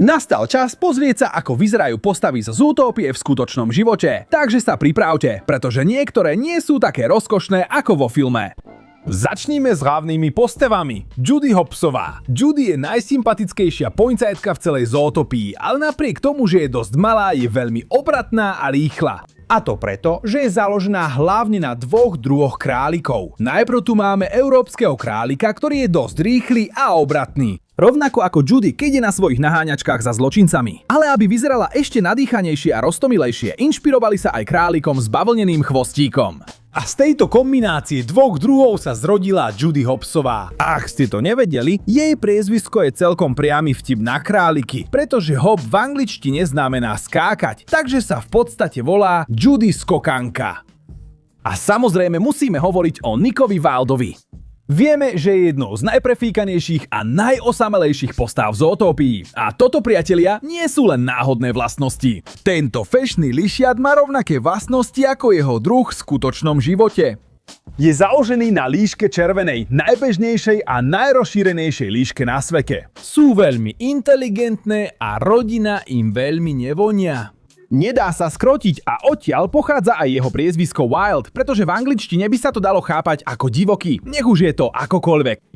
Nastal čas pozrieť sa, ako vyzerajú postavy z Zootopie v skutočnom živote. Takže sa pripravte, pretože niektoré nie sú také rozkošné ako vo filme. Začníme s hlavnými postavami. Judy Hobsová. Judy je najsympatickejšia policajtka v celej Zootopii, ale napriek tomu, že je dosť malá, je veľmi obratná a rýchla. A to preto, že je založená hlavne na dvoch druhoch králikov. Najprv tu máme európskeho králika, ktorý je dosť rýchly a obratný. Rovnako ako Judy, keď je na svojich naháňačkách za zločincami. Ale aby vyzerala ešte nadýchanejšie a roztomilejšie, inšpirovali sa aj králikom s bavlneným chvostíkom. A z tejto kombinácie dvoch druhov sa zrodila Judy Hobsová. Ak ste to nevedeli, jej priezvisko je celkom priamy vtip na králiky, pretože hob v angličtine znamená skákať, takže sa v podstate volá Judy Skokanka. A samozrejme musíme hovoriť o Nickovi Wildovi. Vieme, že je jednou z najprefíkanejších a najosamelejších postáv v Zootopii. A toto, priatelia, nie sú len náhodné vlastnosti. Tento fešný lišiat má rovnaké vlastnosti ako jeho druh v skutočnom živote. Je založený na líške červenej, najbežnejšej a najrozšírenejšej líške na svete. Sú veľmi inteligentné a rodina im veľmi nevonia. Nedá sa skrotiť a odtiaľ pochádza aj jeho priezvisko Wild, pretože v angličtine by sa to dalo chápať ako divoký, nech už je to akokoľvek.